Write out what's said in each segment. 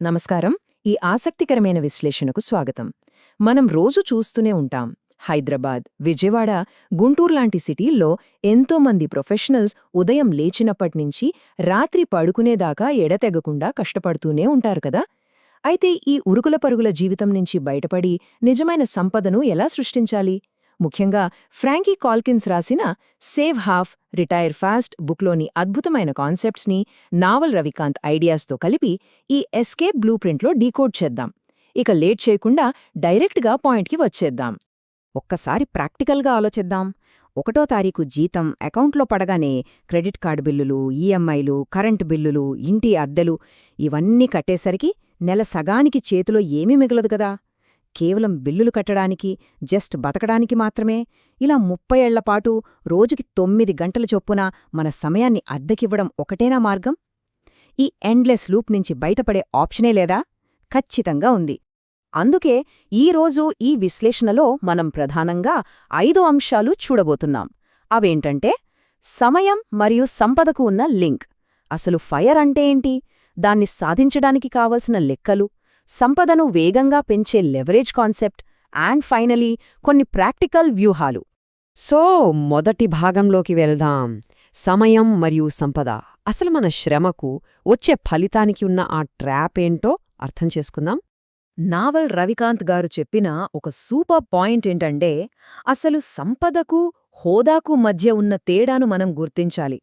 నమస్కారం. ఈ ఆసక్తికరమైన విశ్లేషణకు స్వాగతం. మనం రోజు చూస్తూనే ఉంటాం. హైదరాబాద్, విజయవాడ, గుంటూరు లాంటి సిటీల్లో ఎంతోమంది ప్రొఫెషనల్స్ ఉదయం లేచినప్పట్నుంచి రాత్రి పడుకునేదాకా ఎడతెగకుండా కష్టపడుతూనే ఉంటారు కదా. అయితే ఈ ఉరుకుల పరుగుల జీవితం నుంచి బయటపడి నిజమైన సంపదను ఎలా సృష్టించాలి? ముఖ్యంగా ఫ్రాంకీ కాల్కిన్స్ రాసిన సేవ్ హాఫ్ రిటైర్ ఫాస్ట్ బుక్లోని అద్భుతమైన కాన్సెప్ట్స్ని నావల్ రవికాంత్ ఐడియాస్తో కలిపి ఈ ఎస్కేప్ బ్లూ ప్రింట్లో డీకోడ్ చేద్దాం. ఇక లేట్ చేయకుండా డైరెక్ట్గా పాయింట్కి వచ్చేద్దాం. ఒక్కసారి ప్రాక్టికల్గా ఆలోచిద్దాం. 1వ తారీఖు జీతం అకౌంట్లో పడగానే క్రెడిట్ కార్డు బిల్లులు, ఈఎంఐలు, కరెంటు బిల్లులు, ఇంటి అద్దెలు ఇవన్నీ కట్టేసరికి నెల సగానికి చేతిలో ఏమీ మిగలదు కదా. కేవలం బిల్లులు కట్టడానికి, జస్ట్ బతకడానికి మాత్రమే ఇలా 30 ఏళ్లపాటు రోజుకి 9 గంటల చొప్పున మన సమయాన్ని అద్దెకివ్వడం ఒకటేనా మార్గం? ఈ ఎండ్లెస్ లూప్ నుంచి బయటపడే ఆప్షనే లేదా? ఖచ్చితంగా ఉంది. అందుకే ఈరోజు ఈ విశ్లేషణలో మనం ప్రధానంగా 5 అంశాలు చూడబోతున్నాం. అవేంటంటే సమయం మరియు సంపదకు ఉన్న లింక్, అసలు ఫైర్ అంటే ఏంటి, దాన్ని సాధించడానికి కావలసిన లెక్కలు, సంపదను వేగంగా పెంచే లెవరేజ్ కాన్సెప్ట్, అండ్ ఫైనలీ కొన్ని ప్రాక్టికల్ వ్యూహాలు. సో మొదటి భాగంలోకి వెళ్దాం. సమయం మరియు సంపద. అసలు మన శ్రమకు వచ్చే ఫలితానికి ఉన్న ఆ ట్రాప్ ఏంటో అర్థం చేసుకుందాం. నావల్ రవికాంత్ గారు చెప్పిన ఒక సూపర్ పాయింట్ ఏంటంటే అసలు సంపదకు, హోదాకు మధ్య ఉన్న తేడాను మనం గుర్తించాలి.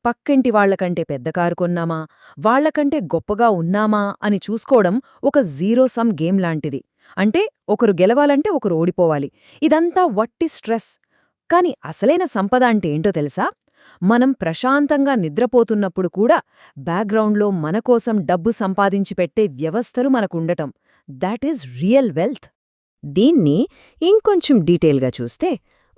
పక్కింటి వాళ్లకంటే పెద్ద కారు కొన్నామా, వాళ్లకంటే గొప్పగా ఉన్నామా అని చూసుకోవడం ఒక జీరో సమ్ గేమ్ లాంటిది. అంటే ఒకరు గెలవాలంటే ఒకరు ఓడిపోవాలి. ఇదంతా వట్టి స్ట్రెస్. కాని అసలైన సంపద అంటే ఏంటో తెలుసా? మనం ప్రశాంతంగా నిద్రపోతున్నప్పుడు కూడా బ్యాక్గ్రౌండ్లో మనకోసం డబ్బు సంపాదించి పెట్టే వ్యవస్థలు మనకుండటం. That is real wealth. దీన్ని ఇంకొంచెం డీటెయిల్గా చూస్తే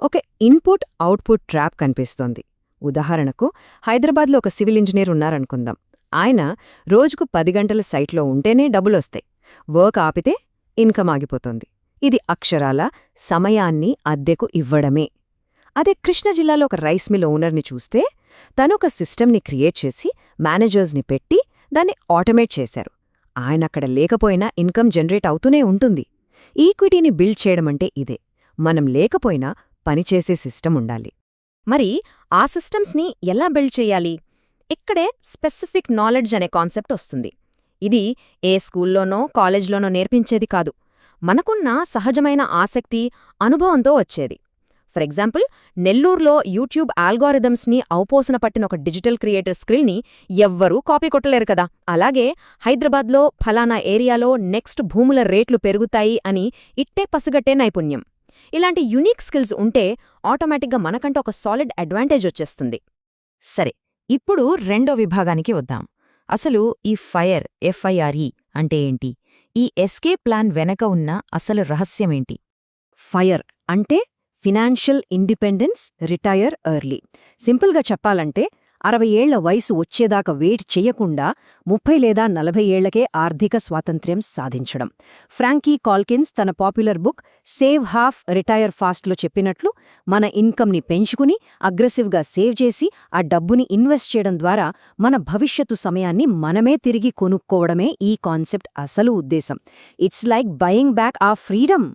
ఒక ఇన్పుట్ అవుట్పుట్ ట్రాప్ కనిపిస్తోంది. ఉదాహరణకు హైదరాబాద్లో ఒక సివిల్ ఇంజనీర్ ఉన్నారనుకుందాం. ఆయన రోజుకు 10 గంటల సైట్లో ఉంటేనే డబ్బులొస్తాయి. వర్క్ ఆపితే ఇన్కమ్ ఆగిపోతుంది. ఇది అక్షరాల సమయాన్ని అద్దెకు ఇవ్వడమే. అదే కృష్ణ జిల్లాలో ఒక రైస్ మిల్ ఓనర్ని చూస్తే తనొక సిస్టమ్ని క్రియేట్ చేసి మేనేజర్స్ని పెట్టి దాన్ని ఆటోమేట్ చేశారు. ఆయనక్కడ లేకపోయినా ఇన్కమ్ జనరేట్ అవుతూనే ఉంటుంది. ఈక్విటీని బిల్డ్ చేయడమంటే ఇదే. మనం లేకపోయినా పనిచేసే సిస్టమ్ ఉండాలి. మరి ఆ సిస్టమ్స్ని ఎలా బిల్డ్ చెయ్యాలి? ఇక్కడే స్పెసిఫిక్ నాలెడ్జ్ అనే కాన్సెప్ట్ వస్తుంది. ఇది ఏ స్కూల్లోనో కాలేజ్లోనో నేర్పించేది కాదు. మనకున్న సహజమైన ఆసక్తి, అనుభవంతో వచ్చేది. ఫర్ ఎగ్జాంపుల్, నెల్లూరులో యూట్యూబ్ ఆల్గారిథమ్స్ని ఔపోసన పట్టిన ఒక డిజిటల్ క్రియేటర్ స్కిల్ని ఎవ్వరూ కాపీ కొట్టలేరు కదా. అలాగే హైదరాబాద్లో ఫలానా ఏరియాలో నెక్స్ట్ భూముల రేట్లు పెరుగుతాయి అని ఇట్టే పసిగట్టే నైపుణ్యం. ఇలాంటి యునీక్ స్కిల్స్ ఉంటే ఆటోమేటిక్గా మనకంటూ ఒక సాలిడ్ అడ్వాంటేజ్ వచ్చేస్తుంది. సరే, ఇప్పుడు రెండో విభాగానికి వద్దాం. అసలు ఈ ఫైర్ ఎఫ్ఐఆర్ఈ అంటే ఏంటి? ఈ ఎస్కేప్ ప్లాన్ వెనక ఉన్న అసలు రహస్యమేంటి? ఫైర్ అంటే ఫినాన్షియల్ ఇండిపెండెన్స్, రిటైర్ ఎర్లీ. సింపుల్గా చెప్పాలంటే 60 ఏళ్ల వయసు వచ్చేదాకా వెయిట్ చెయ్యకుండా 30 లేదా 40 ఏళ్లకే ఆర్థిక స్వాతంత్ర్యం సాధించడం. ఫ్రాంకీ కాల్కిన్స్ తన popular book save half retire ఫాస్ట్లో చెప్పినట్లు మన ఇన్కమ్ని పెంచుకుని అగ్రెసివ్గా సేవ్ చేసి ఆ డబ్బుని ఇన్వెస్ట్ చేయడం ద్వారా మన భవిష్యత్తు సమయాన్ని మనమే తిరిగి కొనుక్కోవడమే ఈ కాన్సెప్ట్ అసలు ఉద్దేశం. ఇట్స్ లైక్ బయింగ్ బ్యాక్ ఆ ఫ్రీడమ్.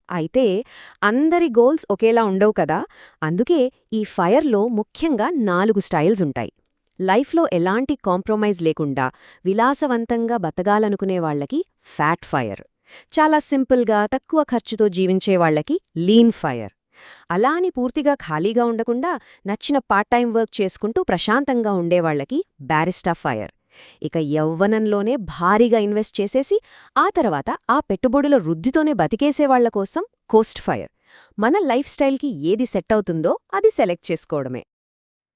అయితే అందరి గోల్స్ ఒకేలా ఉండవు కదా. అందుకే ఈ ఫైర్లో ముఖ్యంగా 4 స్టైల్స్ ఉంటాయి. లైఫ్లో ఎలాంటి కాంప్రమైజ్ లేకుండా విలాసవంతంగా బతకాలనుకునే వాళ్లకి ఫ్యాట్ ఫైర్, చాలా సింపుల్గా తక్కువ ఖర్చుతో జీవించేవాళ్లకి లీన్ ఫైర్, అలా అని పూర్తిగా ఖాళీగా ఉండకుండా నచ్చిన పార్ట్ టైం వర్క్ చేసుకుంటూ ప్రశాంతంగా ఉండేవాళ్లకి బ్యారిస్టా ఫైర్, ఇక యవ్వనంలోనే భారీగా ఇన్వెస్ట్ చేసేసి ఆ తర్వాత ఆ పెట్టుబడుల వృద్ధితోనే బతికేసేవాళ్ల కోసం కోస్ట్ ఫైర్. మన లైఫ్ స్టైల్కి ఏది సెట్ అవుతుందో అది సెలెక్ట్ చేసుకోవడమే.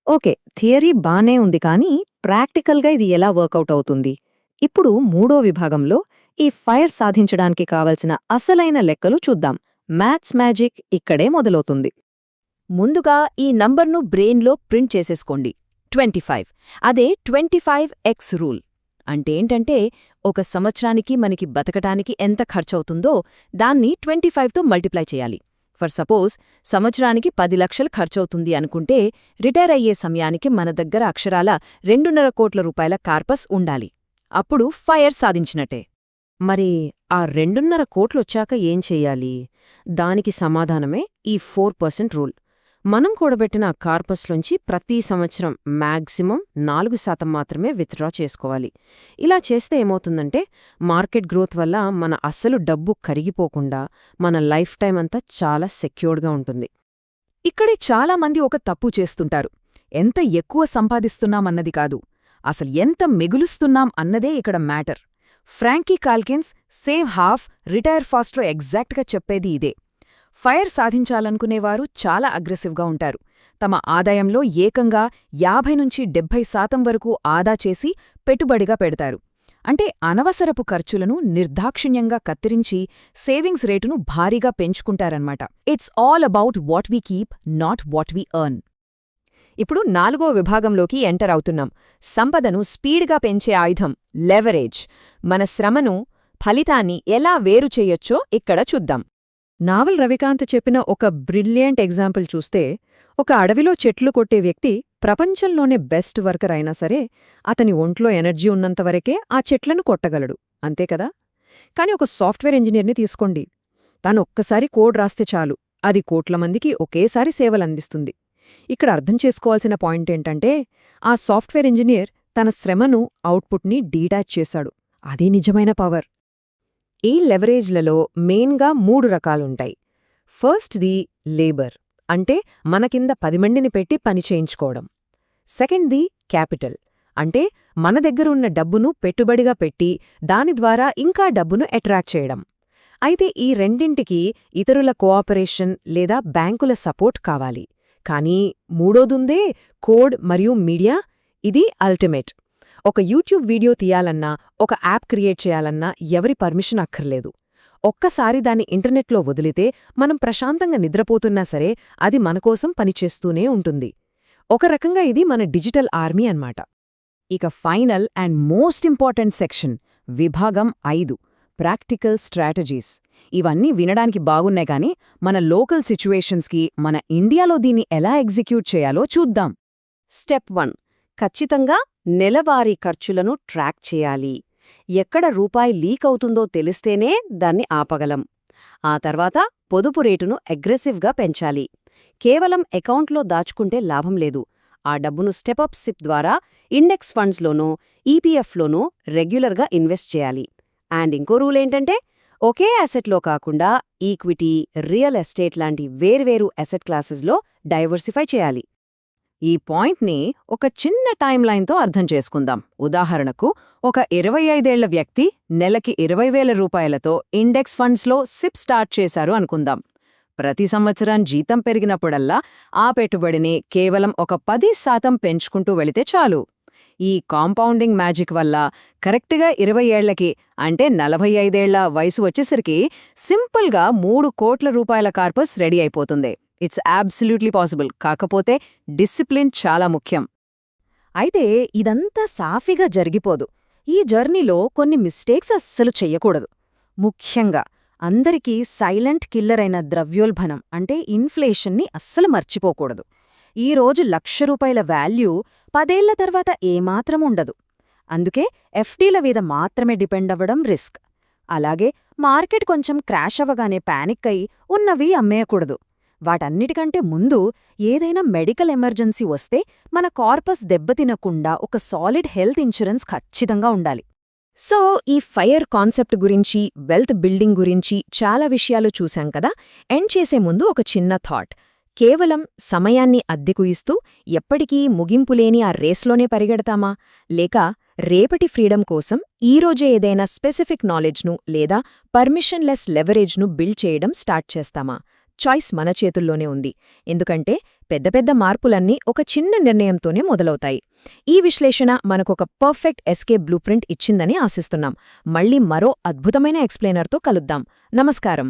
ఓకే, థియరీ బానే ఉంది, కానీ ప్రాక్టికల్గా ఇది ఎలా వర్కౌట్ అవుతుంది? ఇప్పుడు మూడో విభాగంలో ఈ ఫైర్ సాధించడానికి కావలసిన అసలైన లెక్కలు చూద్దాం. మ్యాథ్స్ మ్యాజిక్ ఇక్కడే మొదలవుతుంది. ముందుగా ఈ నంబర్ను బ్రెయిన్లో ప్రింట్ చేసేసుకోండి. 25. అదే 25x రూల్. అంటే ఏంటంటే ఒక సంవత్సరానికి మనకి బతకటానికి ఎంత ఖర్చవుతుందో దాన్ని 25తో మల్టిప్లై చేయాలి. ఫర్ సపోజ్ సంవత్సరానికి 10 లక్షలు ఖర్చవుతుంది అనుకుంటే రిటైర్ అయ్యే సమయానికి మన దగ్గర అక్షరాల 2.5 కోట్ల రూపాయల కార్పస్ ఉండాలి. అప్పుడు ఫైర్ సాధించినట్టే. మరి ఆ 2.5 కోట్లొచ్చాక ఏం చెయ్యాలి? దానికి సమాధానమే ఈ 4% రూల్. మనం కూడబెట్టిన కార్పస్లోంచి ప్రతి సంవత్సరం మ్యాక్సిమం 4% మాత్రమే విత్డ్రా చేసుకోవాలి. ఇలా చేస్తే ఏమవుతుందంటే మార్కెట్ గ్రోత్ వల్ల మన అసలు డబ్బు కరిగిపోకుండా మన లైఫ్ టైం అంతా చాలా సెక్యూర్డ్గా ఉంటుంది. ఇక్కడే చాలామంది ఒక తప్పు చేస్తుంటారు. ఎంత ఎక్కువ సంపాదిస్తున్నామన్నది కాదు, అసలు ఎంత మిగులుస్తున్నాం అన్నదే ఇక్కడ matter. Frankie Calkins save half retire ఫాస్ట్లో ఎగ్జాక్ట్గా చెప్పేది ఇదే. ఫైర్ సాధించాలనుకునేవారు చాలా అగ్రెసివ్గా ఉంటారు. తమ ఆదాయంలో ఏకంగా 50-70% వరకు ఆదా చేసి పెట్టుబడిగా పెడతారు. అంటే అనవసరపు ఖర్చులను నిర్దాక్షిణ్యంగా కత్తిరించి సేవింగ్స్ రేటును భారీగా పెంచుకుంటారన్నమాట. It's all about what we keep, not what we earn. ఇప్పుడు 4వ విభాగంలోకి ఎంటర్ అవుతున్నాం. సంపదను స్పీడ్గా పెంచే ఆయుధం లెవరేజ్. మన శ్రమను, ఫలితాన్ని ఎలా వేరు చేయొచ్చో ఇక్కడ చూద్దాం. నావల్ రవికాంత్ చెప్పిన ఒక బ్రిలియంట్ ఎగ్జాంపుల్ చూస్తే, ఒక అడవిలో చెట్లు కొట్టే వ్యక్తి ప్రపంచంలోనే బెస్ట్ వర్కర్ అయినా సరే అతని ఒంట్లో ఎనర్జీ ఉన్నంతవరకే ఆ చెట్లను కొట్టగలడు, అంతేకదా? కాని ఒక సాఫ్ట్వేర్ ఇంజనీర్ని తీసుకోండి. తాను ఒక్కసారి కోడ్ రాస్తే చాలు, అది కోట్ల మందికి ఒకేసారి సేవలందిస్తుంది. ఇక్కడ అర్థం చేసుకోవాల్సిన పాయింటేంటంటే, ఆ సాఫ్ట్వేర్ ఇంజనీర్ తన శ్రమను, అవుట్పుట్ని డీటాచ్ చేశాడు. అదే నిజమైన పవర్. ఈ లెవరేజ్లలో మెయిన్గా 3 రకాలుంటాయి. ఫస్ట్ది లేబర్, అంటే మన కింద 10 మందిని పెట్టి పని చేయించుకోవడం. సెకండ్ది క్యాపిటల్, అంటే మన దగ్గరున్న డబ్బును పెట్టుబడిగా పెట్టి దాని ద్వారా ఇంకా డబ్బును అట్రాక్ట్ చేయడం. అయితే ఈ రెండింటికి ఇతరుల కోఆపరేషన్ లేదా బ్యాంకుల సపోర్ట్ కావాలి. కానీ మూడోదుందే కోడ్ మరియు మీడియా. ఇది అల్టిమేట్. ఒక యూట్యూబ్ వీడియో తీయాలన్నా, ఒక యాప్ క్రియేట్ చేయాలన్నా ఎవరి పర్మిషన్ అక్కర్లేదు. ఒక్కసారి దాన్ని ఇంటర్నెట్లో వదిలితే మనం ప్రశాంతంగా నిద్రపోతున్నా సరే అది మనకోసం పనిచేస్తూనే ఉంటుంది. ఒక రకంగా ఇది మన డిజిటల్ ఆర్మీ అన్నమాట. ఇక final and most important section, విభాగం 5, ప్రాక్టికల్ స్ట్రాటజీస్. ఇవన్నీ వినడానికి బాగున్నాయి కానీ మన లోకల్ సిచ్యువేషన్స్కి, మన ఇండియాలో దీన్ని ఎలా ఎగ్జిక్యూట్ చేయాలో చూద్దాం. స్టెప్ 1, ఖచ్చితంగా నెలవారీ ఖర్చులను ట్రాక్ చేయాలి. ఎక్కడ రూపాయి లీక్ అవుతుందో తెలిస్తేనే దాన్ని ఆపగలం. ఆ తర్వాత పొదుపు రేటును అగ్రెసివ్గా పెంచాలి. కేవలం అకౌంట్లో దాచుకుంటే లాభం లేదు. ఆ డబ్బును స్టెప్అప్ సిప్ ద్వారా ఇండెక్స్ ఫండ్స్లోనో, ఈపీఎఫ్లోనో రెగ్యులర్గా ఇన్వెస్ట్ చేయాలి. అండ్ ఇంకో రూల్ ఏంటంటే, ఒకే అసెట్లో కాకుండా ఈక్విటీ, రియల్ ఎస్టేట్ లాంటి వేర్వేరు అసెట్ క్లాసెస్లో డైవర్సిఫై చేయాలి. ఈ పాయింట్ని ఒక చిన్న టైమ్ లైన్తో అర్థం చేసుకుందాం. ఉదాహరణకు, ఒక 25 ఏళ్ల వ్యక్తి నెలకి 20,000 రూపాయలతో ఇండెక్స్ ఫండ్స్లో సిప్ స్టార్ట్ చేశారు అనుకుందాం. ప్రతి సంవత్సరం జీతం పెరిగినప్పుడల్లా ఆ పెట్టుబడిని కేవలం ఒక 10% పెంచుకుంటూ వెళితే చాలు. ఈ కాంపౌండింగ్ మ్యాజిక్ వల్ల కరెక్ట్గా 20 ఏళ్లకి, అంటే 45 ఏళ్ల వయసు వచ్చేసరికి సింపుల్గా 3 కోట్ల రూపాయల కార్పస్ రెడీ అయిపోతుంది. It's absolutely possible. కాకపోతే డిసిప్లిన్ చాలా ముఖ్యం. అయితే ఇదంతా సాఫీగా జరిగిపోదు. ఈ జర్నీలో కొన్ని మిస్టేక్స్ అస్సలు చెయ్యకూడదు. ముఖ్యంగా అందరికీ సైలెంట్ కిల్లర్ అయిన ద్రవ్యోల్బణం, అంటే ఇన్ఫ్లేషన్ని అస్సలు మర్చిపోకూడదు. ఈరోజు ₹1,00,000 వాల్యూ 10 ఏళ్ల తర్వాత ఏమాత్రం ఉండదు. అందుకే ఎఫ్డీల మీద మాత్రమే డిపెండ్ అవ్వడం రిస్క్. అలాగే మార్కెట్ కొంచెం క్రాష్ అవ్వగానే పానిక్ అయి ఉన్నవి అమ్మేయకూడదు. వాటన్నిటికంటే ముందు ఏదైనా మెడికల్ ఎమర్జెన్సీ వస్తే మన కార్పస్ దెబ్బతినకుండా ఒక సాలిడ్ హెల్త్ ఇన్సూరెన్స్ ఖచ్చితంగా ఉండాలి. సో ఈ ఫైర్ కాన్సెప్ట్ గురించి, వెల్త్ బిల్డింగ్ గురించి చాలా విషయాలు చూశాం కదా. ఎండ్ చేసే ముందు ఒక చిన్న థాట్. కేవలం సమయాన్ని అద్దెకు ఇస్తూ ఎప్పటికీ ముగింపులేని ఆ రేస్లోనే పరిగెడతామా? లేక రేపటి ఫ్రీడమ్ కోసం ఈరోజే ఏదైనా స్పెసిఫిక్ నాలెడ్జ్ను లేదా పర్మిషన్లెస్ లెవరేజ్ను బిల్డ్ చేయడం స్టార్ట్ చేస్తామా? చాయిస్ మన చేతుల్లోనే ఉంది. ఎందుకంటే పెద్ద పెద్ద మార్పులన్నీ ఒక చిన్న నిర్ణయంతోనే మొదలవుతాయి. ఈ విశ్లేషణ మనకొక పర్ఫెక్ట్ ఎస్కేప్ బ్లూప్రింట్ ఇచ్చిందని ఆశిస్తున్నాం. మళ్ళీ మరో అద్భుతమైన ఎక్స్ప్లెయినర్తో కలుద్దాం. నమస్కారం.